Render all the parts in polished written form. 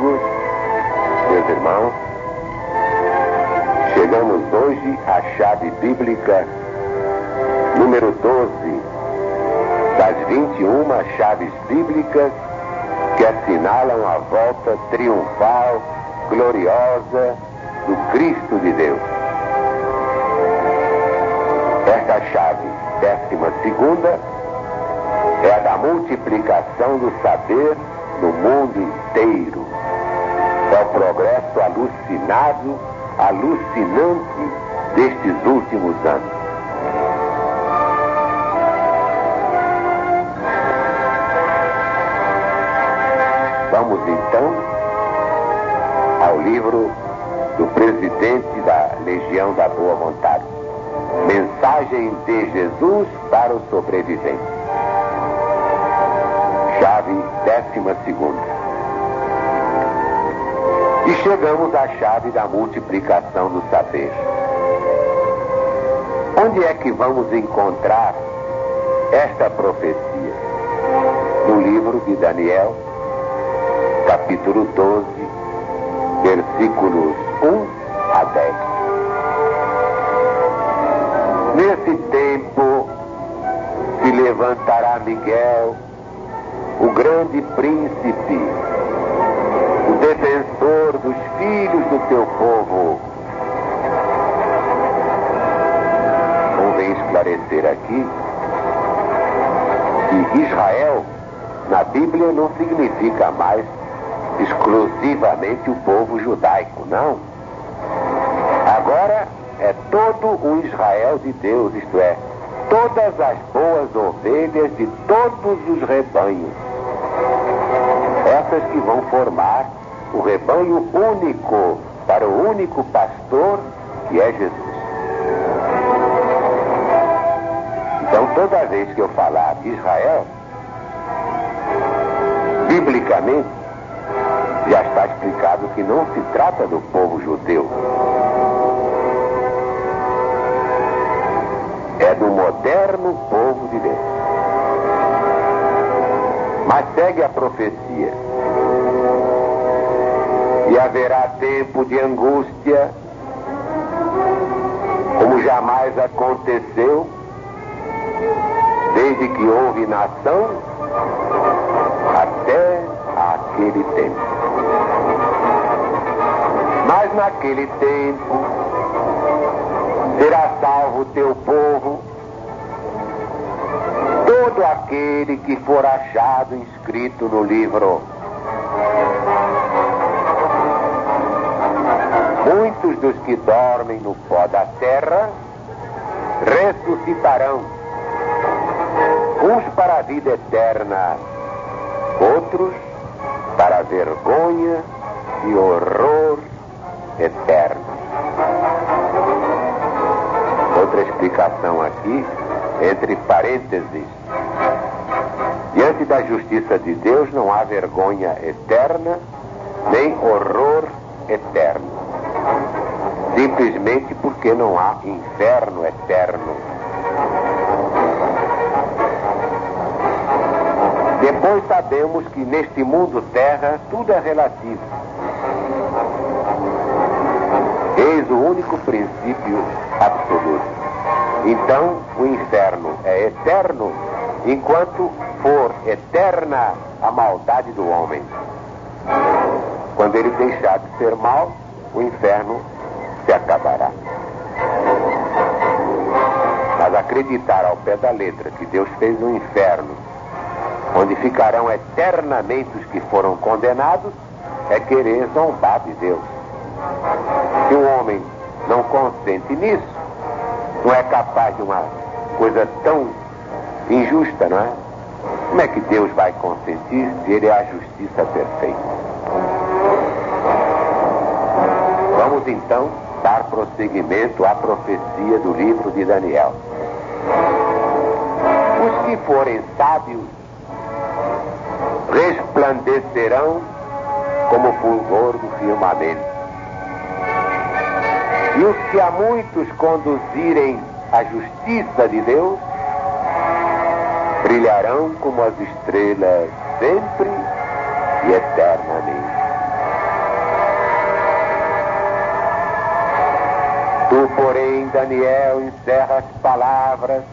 amigos, meus irmãos, chegamos hoje à chave bíblica número 12 das 21 chaves bíblicas que assinalam a volta triunfal, gloriosa do Cristo de Deus. Esta chave 12ª é a da multiplicação do saber no mundo inteiro. É o progresso alucinante destes últimos anos. Vamos então ao livro do presidente da Legião da Boa Vontade. Mensagem de Jesus para os sobreviventes. Chave 12ª. E chegamos à chave da multiplicação do saber. Onde é que vamos encontrar esta profecia? No livro de Daniel, capítulo 12, versículos 1 a 10. Nesse tempo se levantará Miguel, o grande príncipe, o defensor dos filhos do teu povo. Convém esclarecer aqui que Israel, na Bíblia, não significa mais exclusivamente o povo judaico, não. Agora é todo o Israel de Deus, isto é, todas as boas ovelhas de todos os rebanhos. Essas que vão formar o rebanho único para o único pastor que é Jesus. Então, toda vez que eu falar de Israel, biblicamente, já está explicado que não se trata do povo judeu. É do moderno povo de Deus. Mas segue a profecia. E haverá tempo de angústia, como jamais aconteceu, desde que houve nação até aquele tempo. Mas naquele tempo será salvo o teu povo, todo aquele que for achado inscrito no livro. Muitos dos que dormem no pó da terra ressuscitarão, uns para a vida eterna, outros para a vergonha e horror eterno. Outra explicação aqui, entre parênteses. Diante da justiça de Deus não há vergonha eterna, nem horror eterno. Simplesmente porque não há inferno eterno. Depois sabemos que neste mundo terra tudo é relativo. Eis o único princípio absoluto. Então o inferno é eterno enquanto for eterna a maldade do homem. Quando ele deixar de ser mal, o inferno se acabará. Mas acreditar ao pé da letra que Deus fez um inferno onde ficarão eternamente os que foram condenados é querer zombar de Deus. Se o homem não consente nisso, não é capaz de uma coisa tão injusta, não é? Como é que Deus vai consentir se Ele é a justiça perfeita? Vamos então dar prosseguimento à profecia do livro de Daniel. Os que forem sábios resplandecerão como o fulgor do firmamento. E os que a muitos conduzirem à justiça de Deus brilharão como as estrelas sempre e eternamente. Tu, porém, Daniel, encerra as palavras,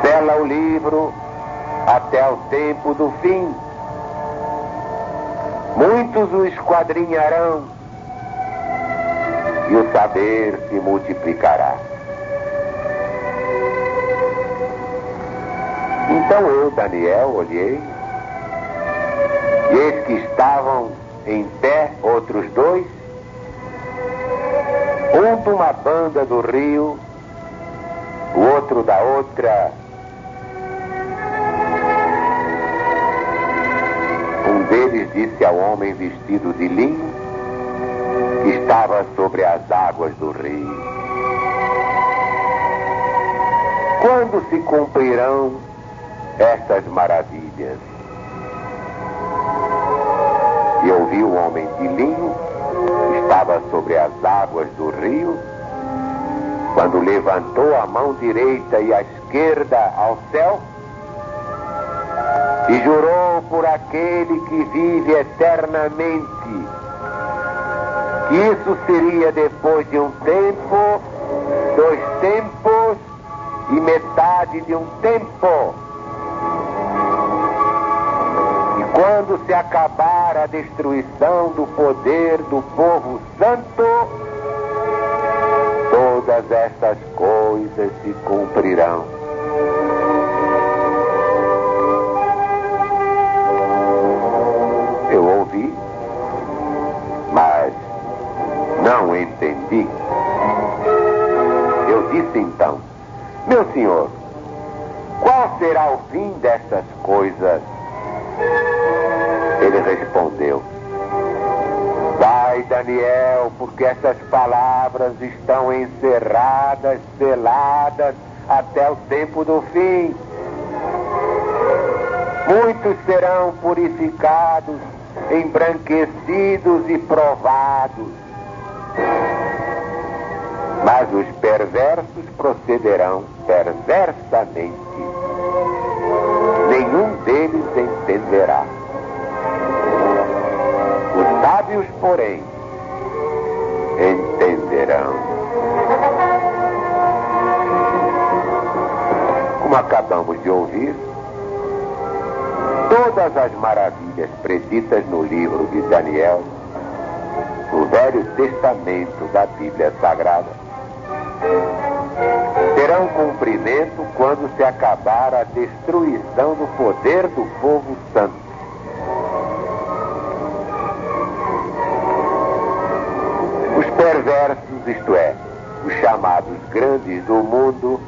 sela o livro até o tempo do fim. Muitos o esquadrinharão e o saber se multiplicará. Então eu, Daniel, olhei, e eis que estavam em pé outros dois, um de uma banda do rio, o outro da outra. Um deles disse ao homem vestido de linho, que estava sobre as águas do rio: quando se cumprirão estas maravilhas? E eu vi o homem de linho, que estava sobre as águas do rio, quando levantou a mão direita e a esquerda ao céu, e jurou por aquele que vive eternamente, que isso seria depois de um tempo, 2 tempos e metade de um tempo. E quando se acabar a destruição do poder do povo santo, todas estas coisas se cumprirão. Eu ouvi, mas não entendi. Eu disse então: meu senhor, qual será o fim destas coisas? Ele respondeu: vai, Daniel, porque essas palavras estão encerradas, seladas até o tempo do fim. Muitos serão purificados, embranquecidos e provados, mas os perversos procederão perversamente. Nenhum deles entenderá. Os sábios, porém, entenderão. Como acabamos de ouvir, todas as maravilhas preditas no livro de Daniel, no Velho Testamento da Bíblia Sagrada, terão cumprimento quando se acabar a destruição do poder do povo santo. Os perversos, isto é, os chamados grandes do mundo,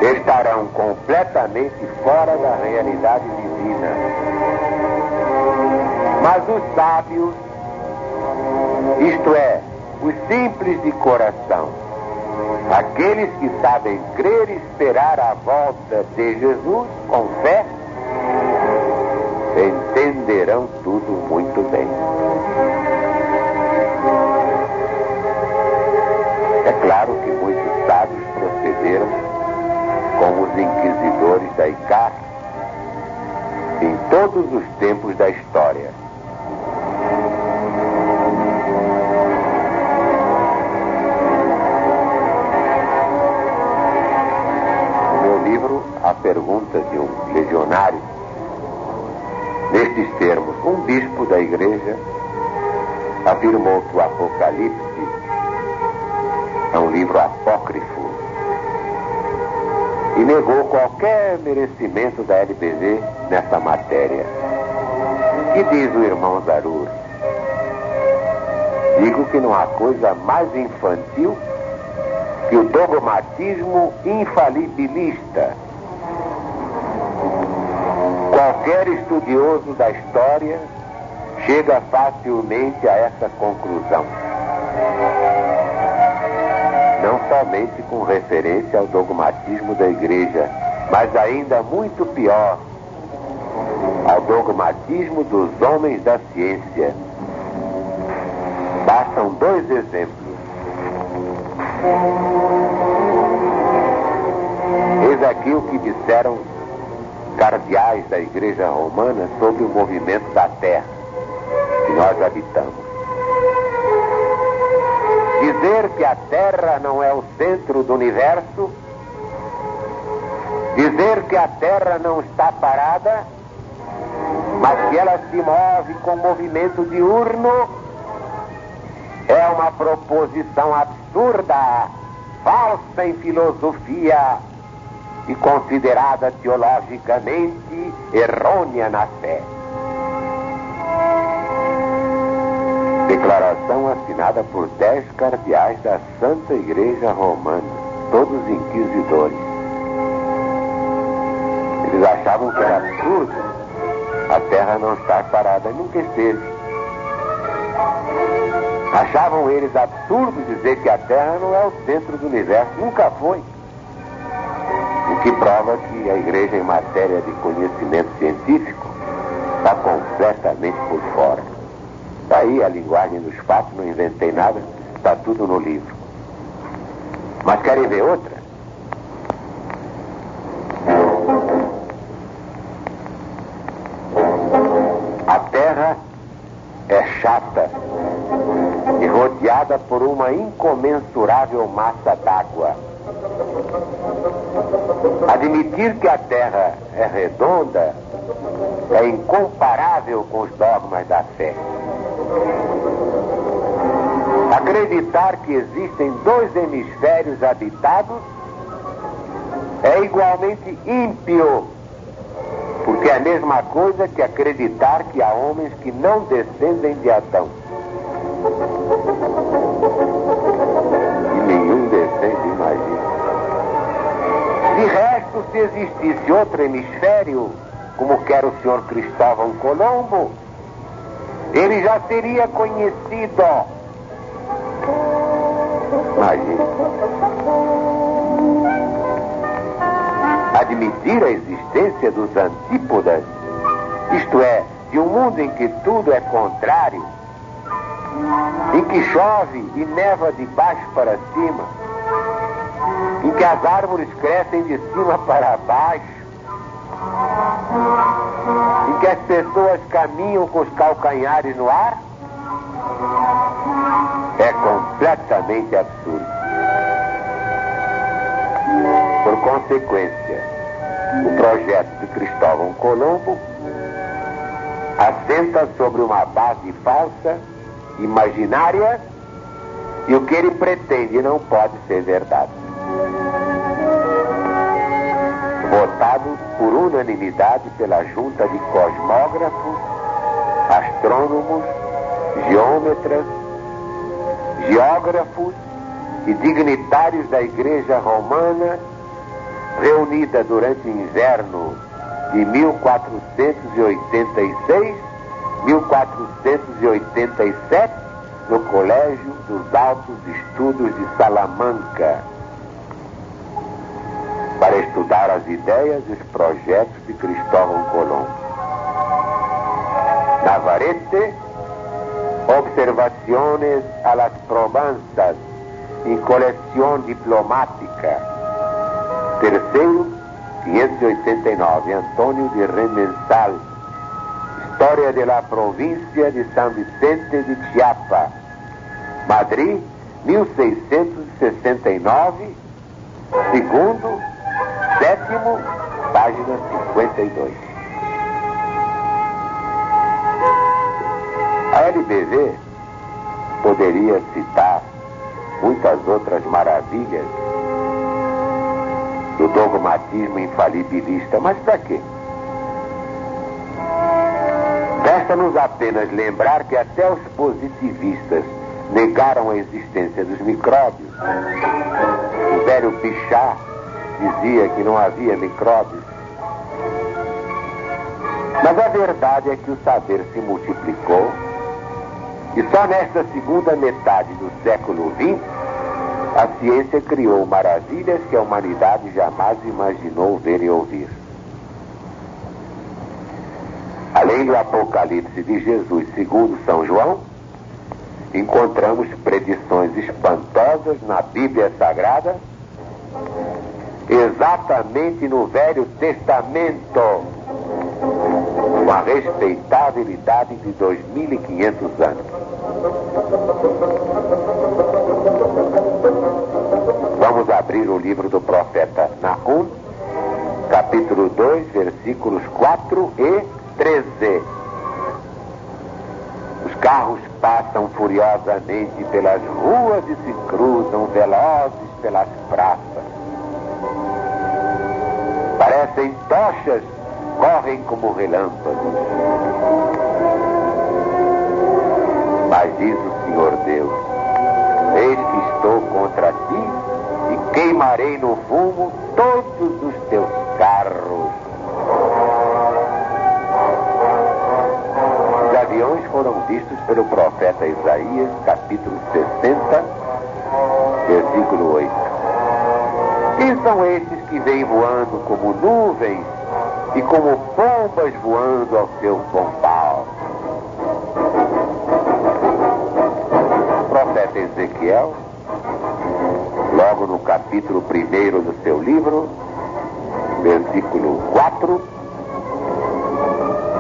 estarão completamente fora da realidade divina. Mas os sábios, isto é, os simples de coração, aqueles que sabem crer e esperar a volta de Jesus com fé, entenderão tudo muito bem. É claro que muitos sábios procederam como os inquisidores da ICAR em todos os tempos da história. A pergunta de um legionário, nestes termos, um bispo da igreja afirmou que o Apocalipse é um livro apócrifo e negou qualquer merecimento da LBV nessa matéria. Que diz o irmão Zarur? Digo que não há coisa mais infantil que o dogmatismo infalibilista. Qualquer estudioso da história chega facilmente a essa conclusão. Não somente com referência ao dogmatismo da igreja, mas ainda muito pior, ao dogmatismo dos homens da ciência. Bastam 2 exemplos. Eis aqui o que disseram cardeais da Igreja Romana sobre o movimento da Terra que nós habitamos. Dizer que a Terra não é o centro do universo, dizer que a Terra não está parada, mas que ela se move com movimento diurno, é uma proposição absurda, falsa em filosofia e considerada teologicamente errônea na fé. Declaração assinada por 10 cardeais da Santa Igreja Romana, todos inquisidores. Eles achavam que era absurdo a Terra não estar parada, nunca esteve. Achavam eles absurdo dizer que a Terra não é o centro do universo, nunca foi. O que prova que a Igreja, em matéria de conhecimento científico, está completamente por fora. Daí a linguagem dos fatos, não inventei nada, está tudo no livro. Mas querem ver outra? A Terra é chata e rodeada por uma incomensurável massa d'água. Admitir que a Terra é redonda é incomparável com os dogmas da fé. Acreditar que existem 2 hemisférios habitados é igualmente ímpio, porque é a mesma coisa que acreditar que há homens que não descendem de Adão. E nenhum descende, imagina. De resto, se existisse outro hemisfério, como quer o senhor Cristóvão Colombo, ele já teria conhecido. Imagina. Admitir a existência dos antípodas, isto é, de um mundo em que tudo é contrário, em que chove e neva de baixo para cima, em que as árvores crescem de cima para baixo, em que as pessoas caminham com os calcanhares no ar, é completamente absurdo. Por consequência, o projeto de Cristóvão Colombo assenta sobre uma base falsa, imaginária, e o que ele pretende não pode ser verdade. Votado por unanimidade pela junta de cosmógrafos, astrônomos, geômetras, geógrafos e dignitários da Igreja Romana, reunida durante o inverno de 1486-1487 no Colégio dos Altos Estudos de Salamanca, para estudar as ideias e os projetos de Cristóvão Colombo. Navarrete, Observaciones a las Probanzas em Coleção Diplomática. Terceiro, 589, Antônio de Remensal. História de la Província de São Vicente de Chiapa. Madrid, 1669. Segundo, sétimo, página 52. A LBV poderia citar muitas outras maravilhas do dogmatismo infalibilista, mas para quê? Resta-nos apenas lembrar que até os positivistas negaram a existência dos micróbios. O velho Bichat dizia que não havia micróbios. Mas a verdade é que o saber se multiplicou e só nesta segunda metade do século XX a ciência criou maravilhas que a humanidade jamais imaginou ver e ouvir. Além do Apocalipse de Jesus segundo São João, encontramos predições espantosas na Bíblia Sagrada, exatamente no Velho Testamento, com a respeitabilidade de 2500 anos. abrir o livro do profeta Naum, capítulo 2, versículos 4 e 13. Os carros passam furiosamente pelas ruas e se cruzam velozes pelas praças. Parecem tochas, correm como relâmpagos. Mas diz o Senhor Deus: eis que estou contra ti e queimarei no fumo todos os teus carros. Os aviões foram vistos pelo profeta Isaías, capítulo 60, versículo 8. Quem são esses que vêm voando como nuvens e como pombas voando ao seu pombal? O profeta Ezequiel, logo no capítulo 1 do seu livro, versículo 4,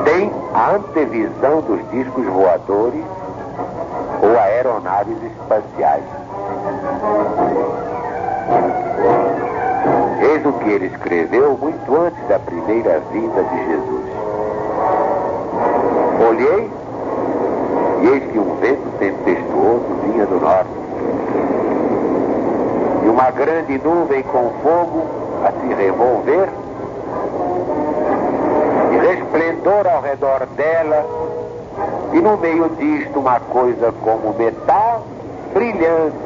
tem a antevisão dos discos voadores ou aeronaves espaciais. Eis o que ele escreveu muito antes da primeira vinda de Jesus. Olhei, e eis que um vento tempestuoso vinha do norte, e uma grande nuvem com fogo a se revolver, e resplendor ao redor dela, e no meio disto uma coisa como metal brilhante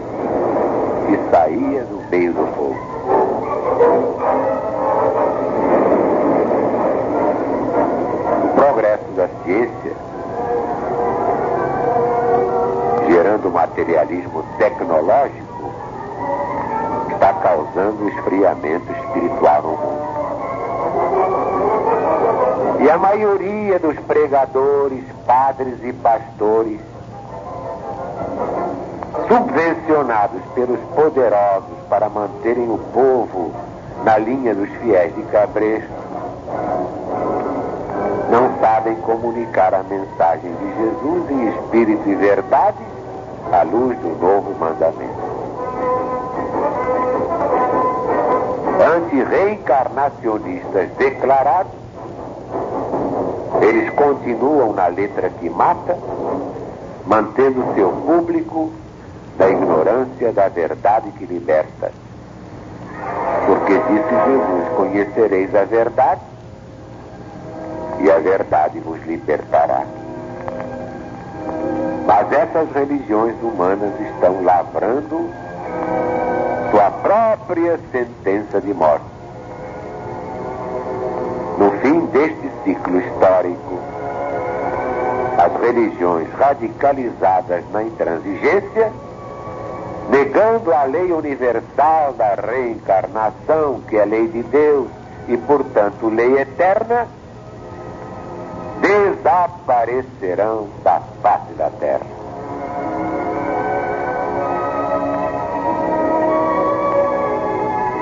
que saía do meio do fogo. O progresso da ciência, gerando materialismo tecnológico, está causando esfriamento espiritual no mundo. E a maioria dos pregadores, padres e pastores, subvencionados pelos poderosos para manterem o povo na linha dos fiéis de cabresto, não sabem comunicar a mensagem de Jesus em espírito e verdade à luz do novo mandamento. Antirreencarnacionistas declarados, eles continuam na letra que mata, mantendo seu público da ignorância da verdade que liberta. Porque disse Jesus: conhecereis a verdade, e a verdade vos libertará. Mas essas religiões humanas estão lavrando sua própria sentença de morte. No fim deste ciclo histórico, as religiões radicalizadas na intransigência, negando a lei universal da reencarnação, que é lei de Deus e, portanto, lei eterna, desaparecerão da face da terra.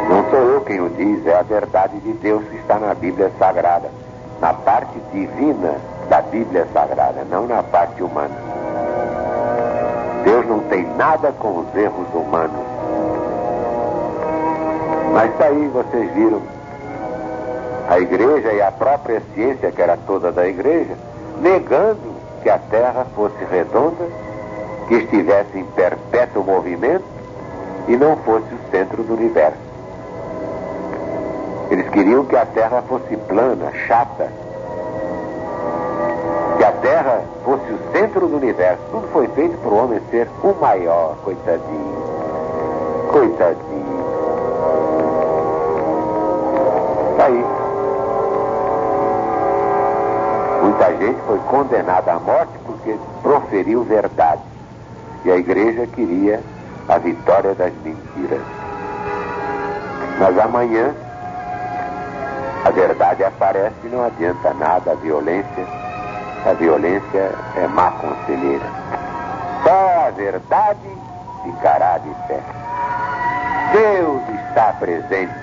Não sou eu quem o diz, é a verdade de Deus que está na Bíblia Sagrada, na parte divina da Bíblia Sagrada, não na parte humana. Deus não tem nada com os erros humanos. Mas está aí, vocês viram, a igreja e a própria ciência, que era toda da igreja, negando que a Terra fosse redonda, que estivesse em perpétuo movimento e não fosse o centro do universo. Eles queriam que a Terra fosse plana, chata, que a Terra fosse o centro do universo. Tudo foi feito para o homem ser o maior, coitadinho. Coitadinho. Tá aí. Muita gente foi condenada à morte porque proferiu verdade. E a igreja queria a vitória das mentiras. Mas amanhã a verdade aparece e não adianta nada. A violência é má conselheira. Só a verdade ficará de pé. Deus está presente.